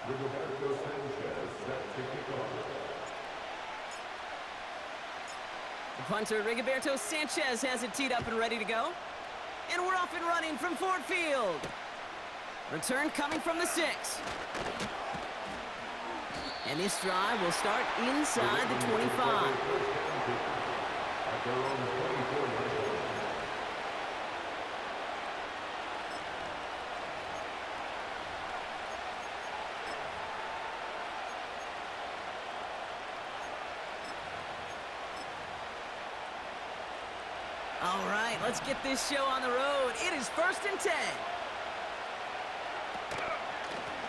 The punter, Rigoberto Sanchez, has it teed up and ready to go. And we're off and running from Ford Field. Return coming from the 6. And this drive will start inside the 25. All right, let's get this show on the road. It is 1st and 10.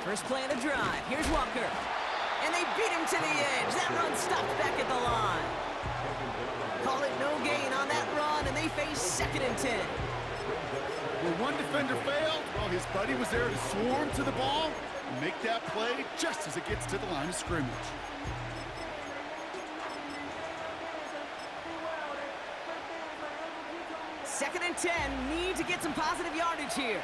First play of the drive. Here's Walker. And they beat him to the edge. That run stopped back at the line. Call it no gain on that run, and they face 2nd and 10. Where one defender failed, well, his buddy was there to swarm to the ball and make that play just as it gets to the line of scrimmage. Second and 10, need to get some positive yardage here.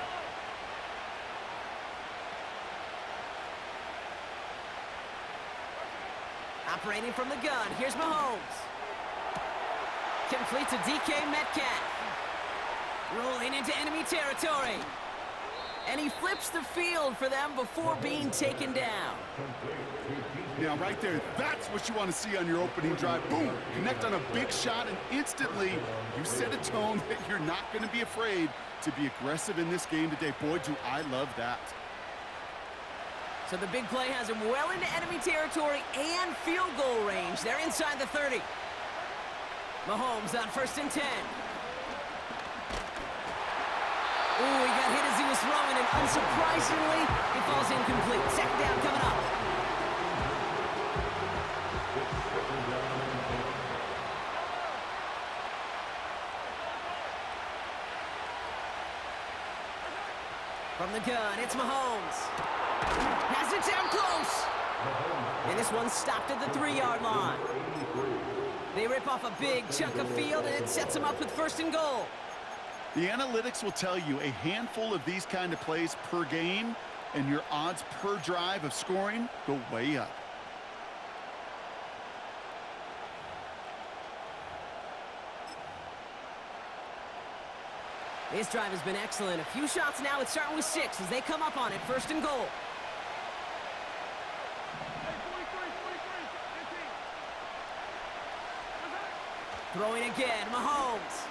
Operating from the gun, here's Mahomes. Complete to DK Metcalf. Rolling into enemy territory. And he flips the field for them before being taken down. Now, right there, that's what you want to see on your opening drive. Boom! Connect on a big shot, and instantly you set a tone that you're not going to be afraid to be aggressive in this game today. Boy, do I love that. So the big play has him well into enemy territory and field goal range. They're inside the 30. Mahomes on 1st and 10. Ooh, he got hit as he was throwing, and unsurprisingly, he falls incomplete. 2nd down coming up. From the gun, it's Mahomes. Has it down close. And this one's stopped at the 3-yard line. They rip off a big chunk of field, and it sets them up with 1st and goal. The analytics will tell you a handful of these kind of plays per game, and your odds per drive of scoring go way up. This drive has been excellent. A few shots now. It's starting with 6 as they come up on it. 1st and goal. Throwing again. Mahomes.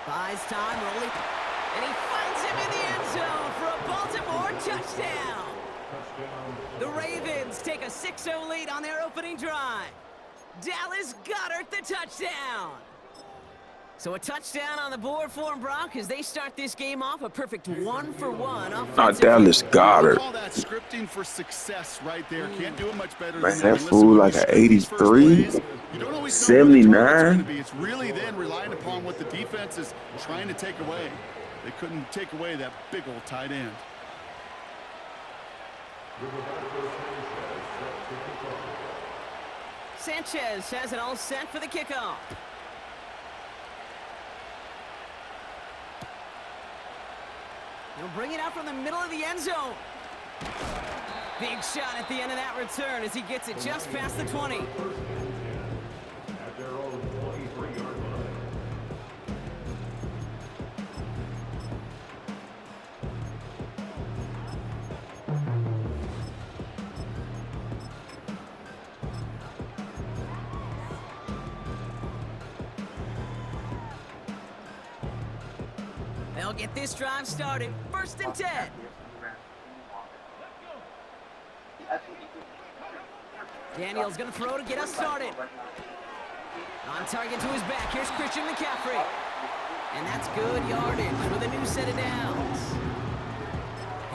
Buys time, rolling. And he finds him in the end zone for a Baltimore touchdown. The Ravens take a 6-0 lead on their opening drive. Dallas Goedert the touchdown. So a touchdown on the board for them, Brock, as they start this game off a perfect 1-for-1 offensive. Not Dallas Goedert. Call that scripting for success right there. Can't do it much better. Man, that fool like an 83, 79. It's really then relying upon what the defense is trying to take away. They couldn't take away that big old tight end. Sanchez has it all set for the kickoff. He'll bring it out from the middle of the end zone. Big shot at the end of that return as he gets it just past the 20. At their own 23-yard line. They'll get this drive started. 1st and 10. Daniel's going to throw to get us started. On target to his back. Here's Christian McCaffrey. And that's good yardage with a new set of downs.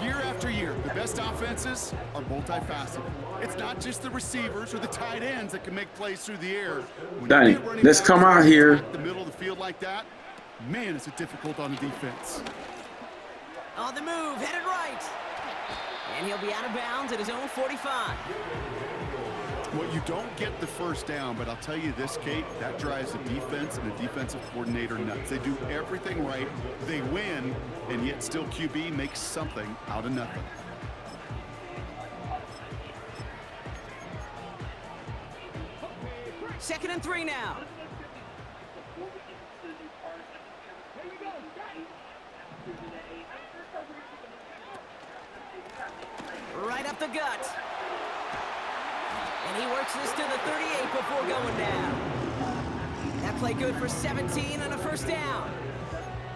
Year after year, the best offenses are multifaceted. It's not just the receivers or the tight ends that can make plays through the air. Dang, let's come out here. The middle of the field like that, man, is it difficult on the defense. On the move, headed right. And he'll be out of bounds at his own 45. Well, you don't get the first down, but I'll tell you this, Kate, that drives the defense and the defensive coordinator nuts. They do everything right. They win, and yet still QB makes something out of nothing. 2nd and 3 now. Right up the gut. And he works this to the 38 before going down. That play good for 17 and a first down.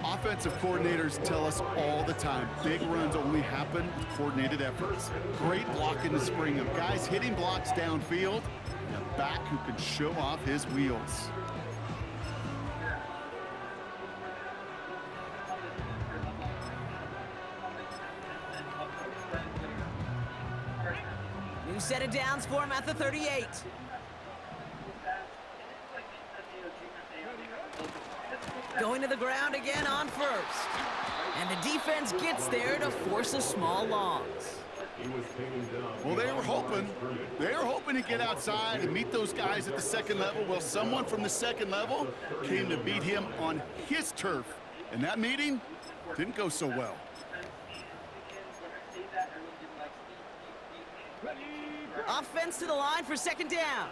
Offensive coordinators tell us all the time, big runs only happen with coordinated efforts. Great block in the spring of guys hitting blocks downfield, and a back who can show off his wheels. New set of downs for him at the 38. Going to the ground again on first. And the defense gets there to force a small loss. Well, they were hoping to get outside and meet those guys at the second level. Well, someone from the second level came to beat him on his turf. And that meeting didn't go so well. Offense to the line for 2nd down.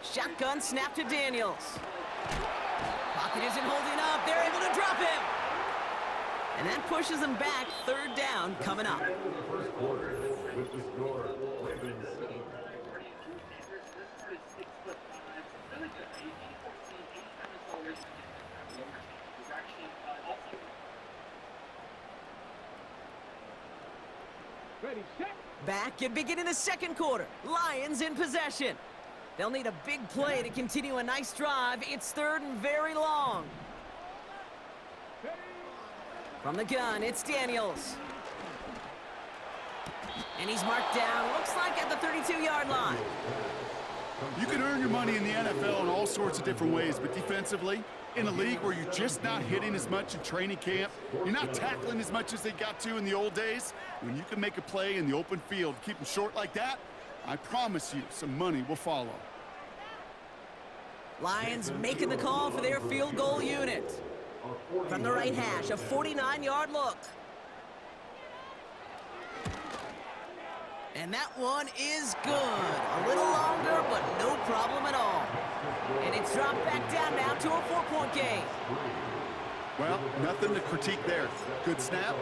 Shotgun snap to Daniels. Pocket isn't holding up. They're able to drop him. And that pushes them back. 3rd down coming up. Back and beginning the 2nd quarter. Lions in possession. They'll need a big play to continue a nice drive. It's 3rd and very long. From the gun, it's Daniels. And he's marked down, looks like at the 32-yard line. You can earn your money in the NFL in all sorts of different ways, but defensively, in a league where you're just not hitting as much in training camp, you're not tackling as much as they got to in the old days, when you can make a play in the open field, keep them short like that, I promise you some money will follow. Lions making the call for their field goal unit. From the right hash, a 49-yard look. And that one is good. A little longer, but no problem at all. And it's dropped back down now to a 4-point game. Well, nothing to critique there. Good snap,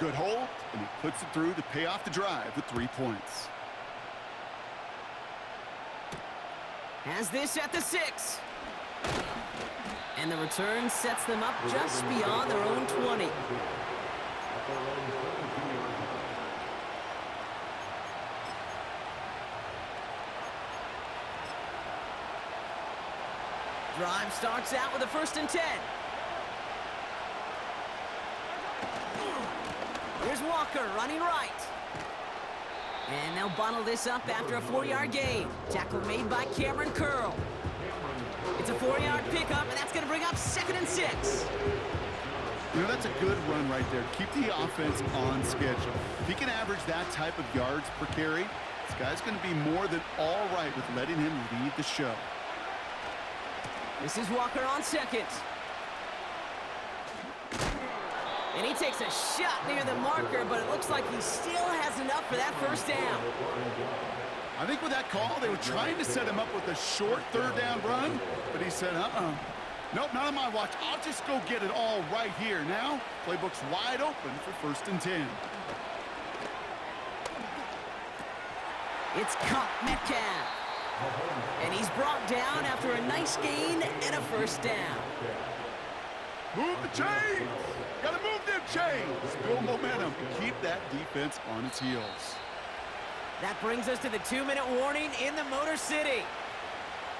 good hold, and he puts it through to pay off the drive with 3 points. Has this at the 6. And the return sets them up just beyond their own 20. Drive starts out with a 1st and 10. Here's Walker running right. And they'll bottle this up after a 4-yard gain. Tackle made by Cameron Curl. It's a 4-yard pickup, and that's going to bring up 2nd and 6. You know, that's a good run right there. Keep the offense on schedule. If he can average that type of yards per carry, this guy's going to be more than all right with letting him lead the show. This is Walker on 2nd. And he takes a shot near the marker, but it looks like he still has enough for that 1st down. I think with that call, they were trying to set him up with a short 3rd down run, but he said, nope, not on my watch. I'll just go get it all right here. Now, playbook's wide open for 1st and 10. It's caught Metcalf. And he's brought down after a nice gain and a 1st down. Move the chains! Gotta move them chains! Build momentum. Keep that defense on its heels. That brings us to the 2-minute warning in the Motor City.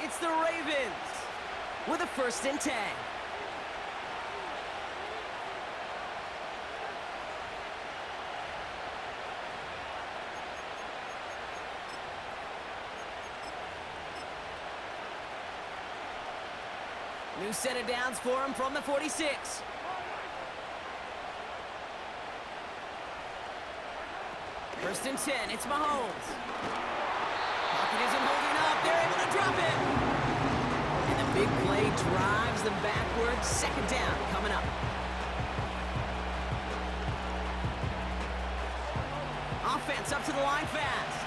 It's the Ravens with a 1st and 10. New set of downs for him from the 46. First and 10, it's Mahomes. Pocket isn't holding up. They're able to drop it. And the big play drives them backwards. 2nd down coming up. offense up to the line fast.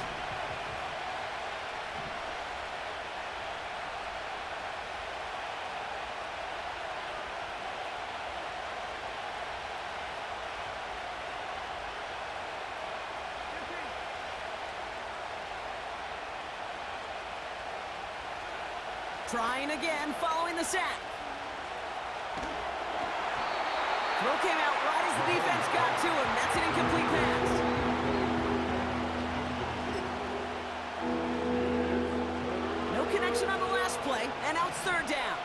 Trying again, following the sack. Throw came out right as the defense got to him. That's an incomplete pass. No connection on the last play, and now it's third down.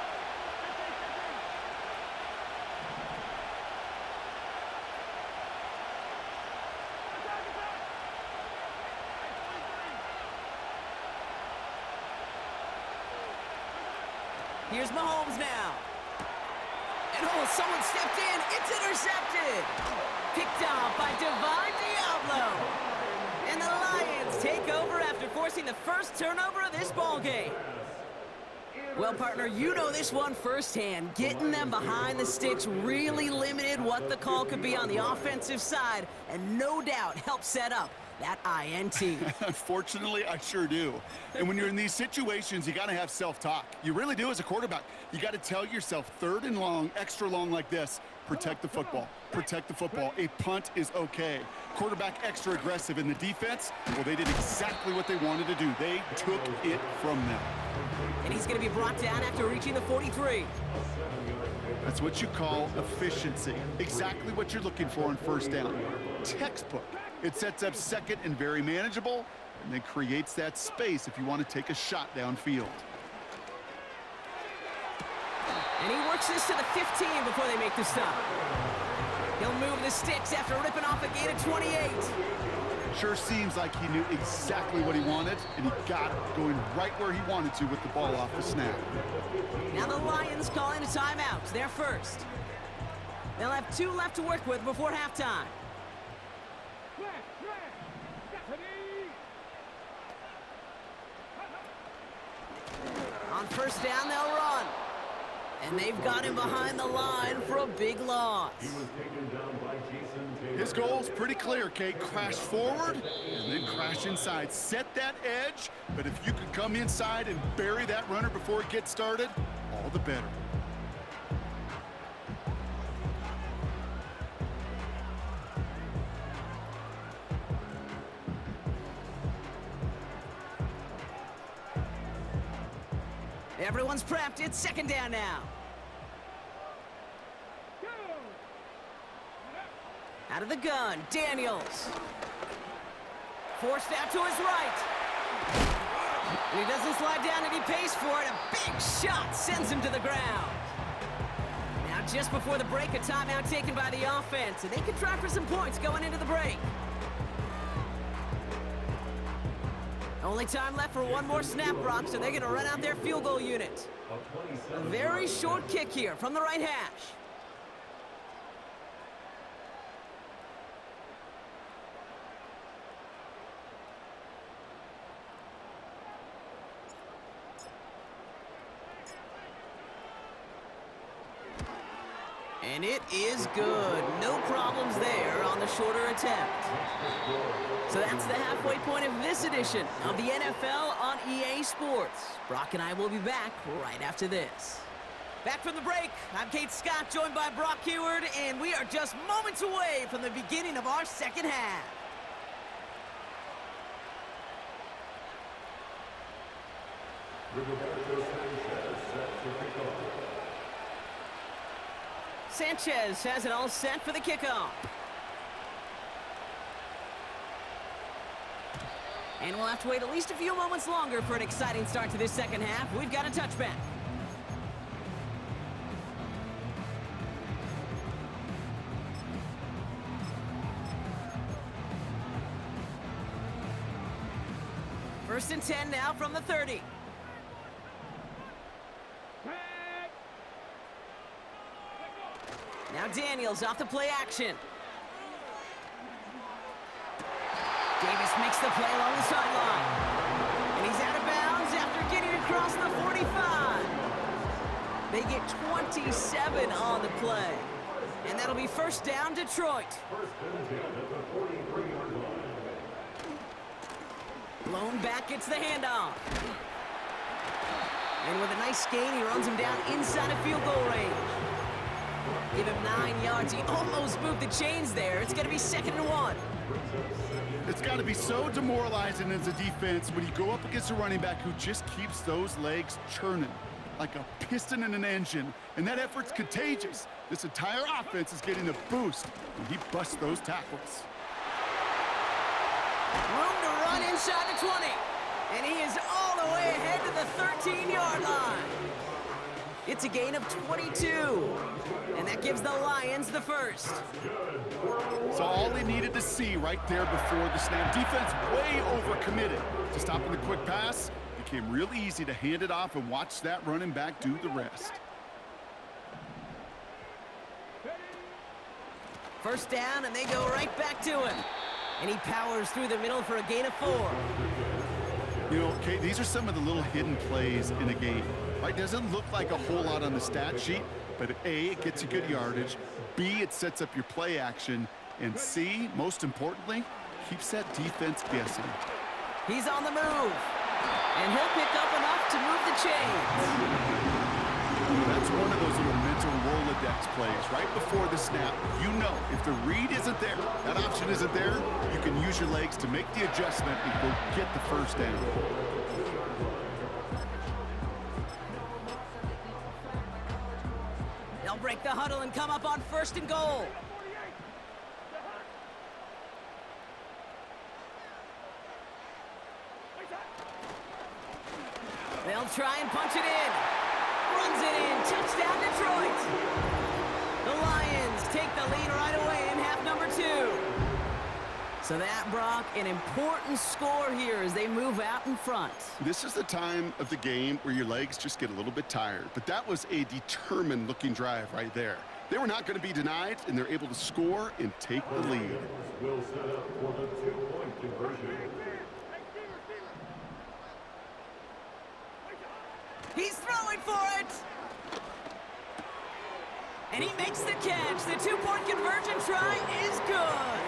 Here's Mahomes now. And oh, someone stepped in. It's intercepted. Picked off by Divine Diablo. And the Lions take over after forcing the first turnover of this ballgame. Well, partner, you know this one firsthand. Getting them behind the sticks really limited what the call could be on the offensive side, and no doubt helped set up that INT. Unfortunately, I sure do. And when you're in these situations, you got to have self-talk. You really do as a quarterback. You got to tell yourself, third and long, extra long like this, protect the football. Protect the football. A punt is okay. Quarterback extra aggressive in the defense, well, they did exactly what they wanted to do. They took it from them. And he's going to be brought down after reaching the 43. That's what you call efficiency. Exactly what you're looking for on first down. Textbook. It sets up second and very manageable, and then creates that space if you want to take a shot downfield. And he works this to the 15 before they make the stop. He'll move the sticks after ripping off a gain of 28. Sure seems like he knew exactly what he wanted, and he got it going right where he wanted to with the ball off the snap. Now the Lions calling a timeout. They're first. They'll have 2 left to work with before halftime. On first down, they'll run. And they've got him behind the line for a big loss. His goal's pretty clear, Kate. Crash forward and then crash inside. Set that edge, but if you could come inside and bury that runner before it gets started, all the better. Everyone's prepped. It's second down now. Out of the gun, Daniels. Forced out to his right. And he doesn't slide down and he pays for it. A big shot sends him to the ground. Now just before the break, a timeout taken by the offense. And they can try for some points going into the break. Only time left for one more snap, Brock, so they're going to run out their field goal unit. A very short kick here from the right hash. And it is good. No problems there on the shorter attempt. So that's the halfway point of this edition of the NFL on EA Sports. Brock and I will be back right after this. Back from the break, I'm Kate Scott, joined by Brock Heward, and we are just moments away from the beginning of our second half. Sanchez has it all set for the kickoff. And we'll have to wait at least a few moments longer for an exciting start to this second half. We've got a touchback. First and 10 now from the 30. Now Daniels off the play action. Davis makes the play along the sideline. And he's out of bounds after getting across the 45. They get 27 on the play. And that'll be first down, Detroit. Lone back gets the handoff. And with a nice gain, he runs him down inside of field goal range. Give him 9 yards. He almost moved the chains there. It's going to be 2nd and 1. It's got to be so demoralizing as a defense when you go up against a running back who just keeps those legs churning like a piston in an engine, and that effort's contagious. This entire offense is getting a boost when he busts those tackles. Room to run inside the 20. And he is all the way ahead to the 13-yard line. It's a gain of 22. And that gives the Lions the first. So all they needed to see right there before the snap. Defense way overcommitted to stopping the quick pass. Became really easy to hand it off and watch that running back do the rest. First down, and they go right back to him. And he powers through the middle for a gain of 4. You know, Kate, these are some of the little hidden plays in a game. Right? Doesn't look like a whole lot on the stat sheet, but A, it gets you good yardage. B, it sets up your play action. And C, most importantly, keeps that defense guessing. He's on the move. And he'll pick up enough to move the chains. That's one of those little mental Rolodex plays right before the snap. You know, if the read isn't there, that option isn't there, you can use your legs to make the adjustment and go get the first down. They'll break the huddle and come up on 1st and goal. They'll try and punch it in. Runs it in. Touchdown, Detroit. The Lions take the lead right away in half number 2. So that, Brock, an important score here as they move out in front. This is the time of the game where your legs just get a little bit tired. But that was a determined-looking drive right there. They were not going to be denied, and they're able to score and take the lead. Will set up for the 2-point conversion. He's throwing for it! And he makes the catch. The 2-point conversion try is good.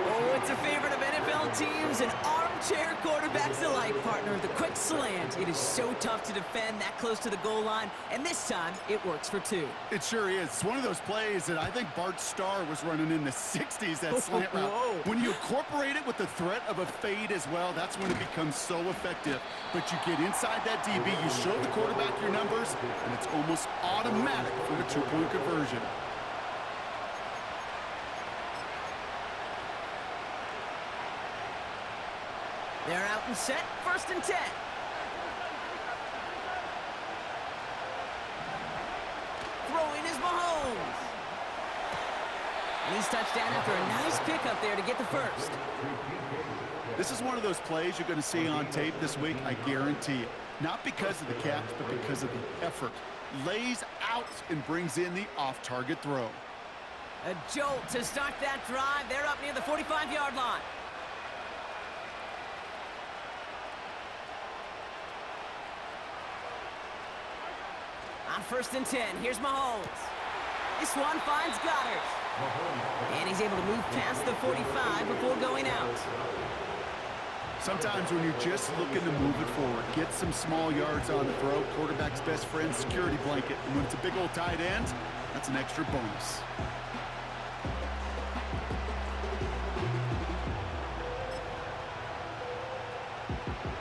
Oh, it's a favorite of NFL teams and armchair quarterbacks alike, partner. The quick slant. It is so tough to defend that close to the goal line, and this time it works for 2. It sure is. It's one of those plays that I think Bart Starr was running in the 60s, that slant route. When you incorporate it with the threat of a fade as well, that's when it becomes so effective. But you get inside that DB, you show the quarterback your numbers, and it's almost automatic for the 2-point conversion. They're out and set. 1st and 10. Throwing is Mahomes. And he's touchdown after a nice pickup there to get the first. This is one of those plays you're going to see on tape this week, I guarantee it. Not because of the catch, but because of the effort. Lays out and brings in the off-target throw. A jolt to start that drive. They're up near the 45-yard line. On 1st and 10, here's Mahomes. This one finds Goddard. And he's able to move past the 45 before going out. Sometimes when you're just looking to move it forward, get some small yards on the throw, quarterback's best friend, security blanket. And when it's a big old tight end, that's an extra bonus.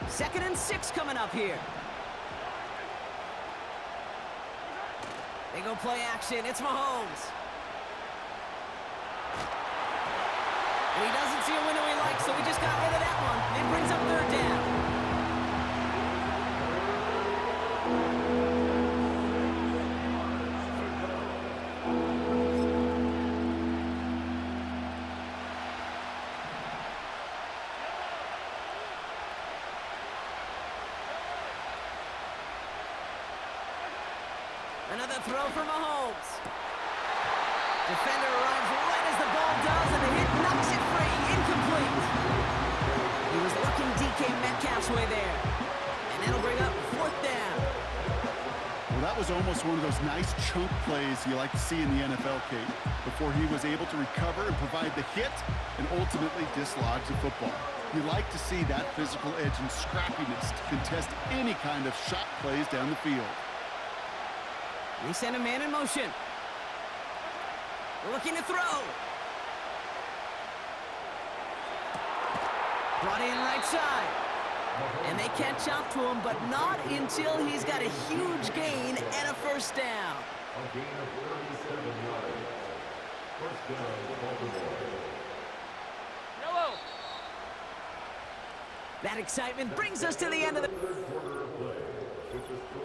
Second and 6 coming up here. They go play action. It's Mahomes. And he doesn't see a window he likes, so he just got rid of that one. It brings up 3rd down. Another throw for Mahomes. Defender arrives right as the ball does, and the hit knocks it free. Incomplete. He was working DK Metcalf's way there. And that'll bring up 4th down. Well, that was almost one of those nice chunk plays you like to see in the NFL, Kate, before he was able to recover and provide the hit and ultimately dislodge the football. You like to see that physical edge and scrappiness to contest any kind of shot plays down the field. They send a man in motion. Looking to throw. Brought in right side. And they catch up to him, but not until he's got a huge gain and a first down. A gain of 37 yards. First down, Baltimore. That excitement brings us to the end of the... Third quarter of play. It's a score.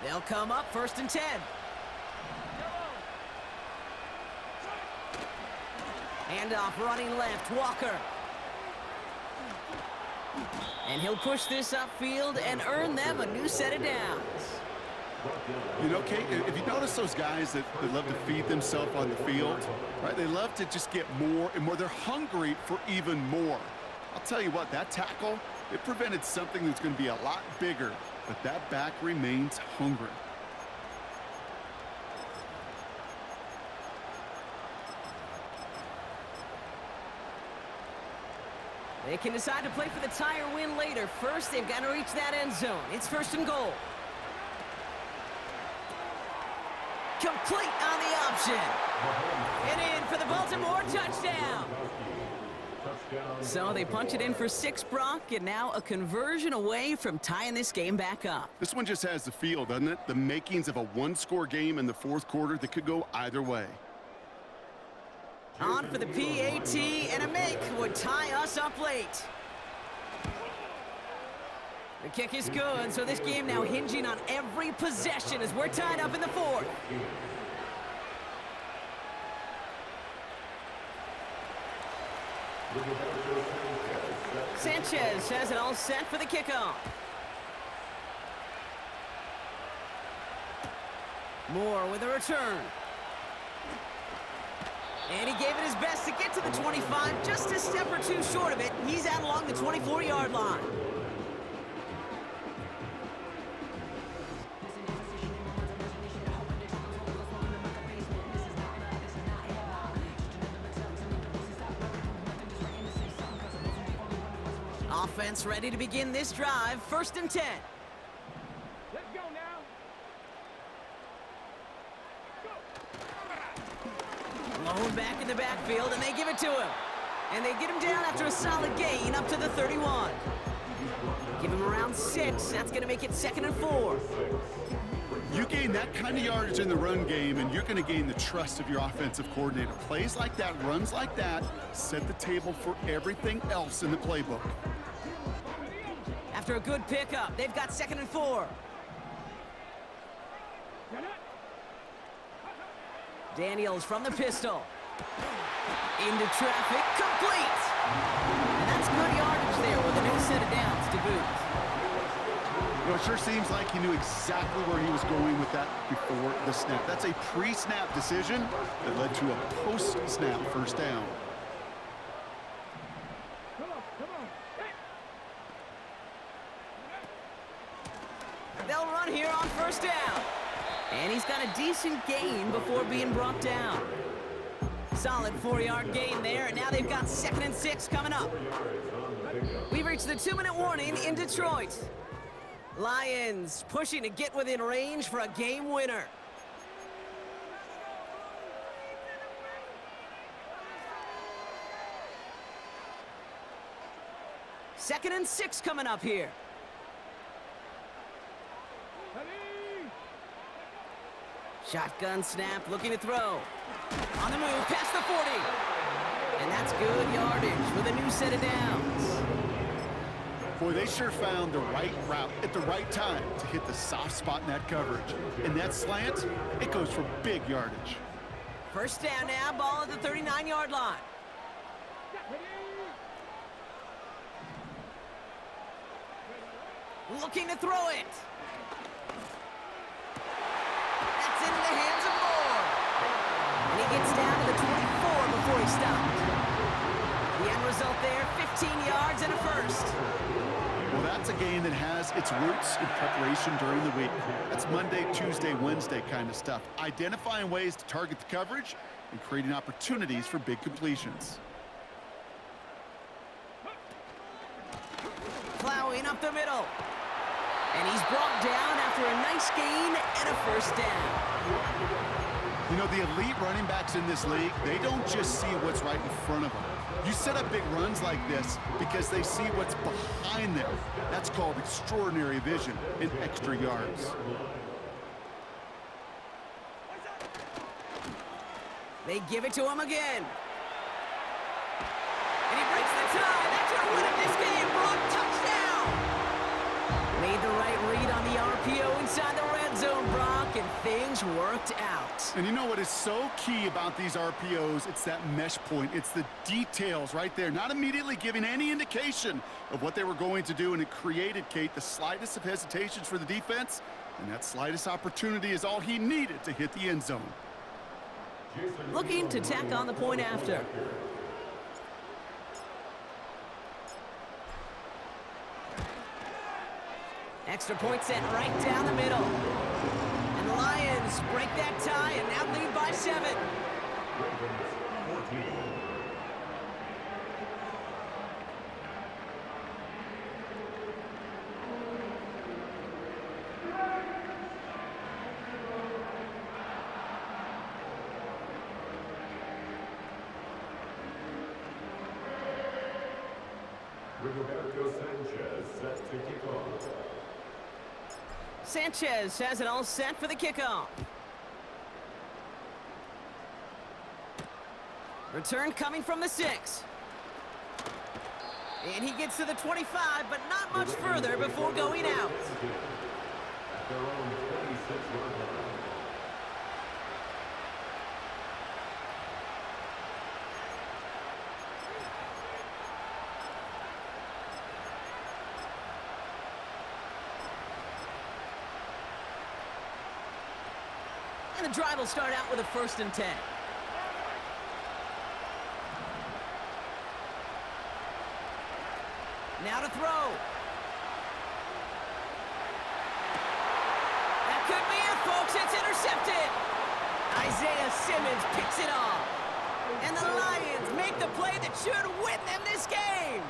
They'll come up 1st and 10. Handoff running left, Walker. And he'll push this upfield and earn them a new set of downs. You know, Kate, if you notice those guys that love to feed themselves on the field, right? They love to just get more and more. They're hungry for even more. I'll tell you what, that tackle, it prevented something that's going to be a lot bigger, but that back remains hungry. They can decide to play for the tie or win later. First, they've got to reach that end zone. It's 1st and goal. Complete on the option. And in for the Baltimore touchdown. So they punch it in for 6, Brock, and now a conversion away from tying this game back up. This one just has the feel, doesn't it? The makings of a one-score game in the 4th quarter that could go either way. On for the PAT, and a make would tie us up late. The kick is good, so this game now hinging on every possession as we're tied up in the 4th. Sanchez has it all set for the kickoff. Moore with a return. And he gave it his best to get to the 25, just a step or 2 short of it. He's out along the 24-yard line. Offense ready to begin this drive, 1st and 10. Let's go now. Lone back in the backfield, and they give it to him. And they get him down after a solid gain up to the 31. Give him around 6. That's going to make it 2nd and 4. You gain that kind of yardage in the run game, and you're going to gain the trust of your offensive coordinator. Plays like that, runs like that, set the table for everything else in the playbook. After a good pickup, they've got 2nd and 4. Daniels from the pistol. Into traffic, complete! And that's good yardage there with a new set of downs to boot. You know, it sure seems like he knew exactly where he was going with that before the snap. That's a pre-snap decision that led to a post-snap first down. They'll run here on 1st down. And he's got a decent gain before being brought down. Solid 4-yard gain there, and now they've got 2nd and 6 coming up. We've reached the 2-minute warning in Detroit. Lions pushing to get within range for a game winner. Second and 6 coming up here. Shotgun snap, looking to throw. On the move, past the 40. And that's good yardage with a new set of downs. Boy, they sure found the right route at the right time to hit the soft spot in that coverage. And that slant, it goes for big yardage. First down now, ball at the 39-yard line. Looking to throw it. 15 yards and a first. Well, that's a game that has its roots in preparation during the week. That's Monday, Tuesday, Wednesday kind of stuff. Identifying ways to target the coverage and creating opportunities for big completions. Plowing up the middle. And he's brought down after a nice gain and a first down. You know, the elite running backs in this league, they don't just see what's right in front of them. You set up big runs like this because they see what's behind them. That's called extraordinary vision and extra yards. They give it to him again. And he breaks the tie. That's going to win him this game. Brock, touchdown. Made the right read on the RPO inside the red zone, Brock, and things worked out. And you know what is so key about these RPOs? It's that mesh point. It's the details right there, not immediately giving any indication of what they were going to do, and it created, Kate, the slightest of hesitations for the defense, and that slightest opportunity is all he needed to hit the end zone. Looking to tack on the point after. Extra point set right down the middle. And the Lions break that tie and now lead by 7. Roberto Sanchez set to kick off. Sanchez has it all set for the kickoff. Return coming from the 6. And he gets to the 25, but not much further before going out. At their own 26-yard line. And the drive will start out with a 1st and 10. Now to throw. That could be it, folks. It's intercepted. Isaiah Simmons picks it off. And the Lions make the play that should win them this game.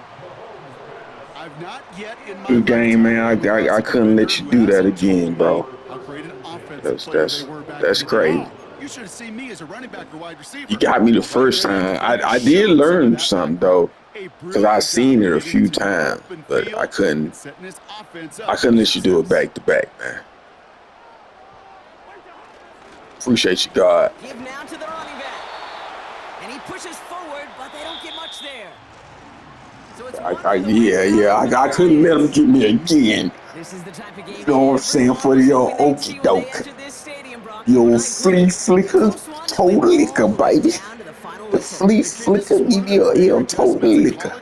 I've not yet in my Good game, man. I couldn't let you do that again, bro. How great an offensive player they were back That's in the crazy. day. You should have seen me as a running back or wide receiver. You got me the first time. I did learn something though, because I seen it a few times, but I couldn't let you do it back to back, man. Appreciate you, God. Give now to the running back. And he pushes forward, but they don't get much there. So it's I couldn't let him get me again. This is the type of game You know what I'm saying? For the old okie doke. The old flea flicker, total liquor, baby. The flea flicker, give me a total liquor.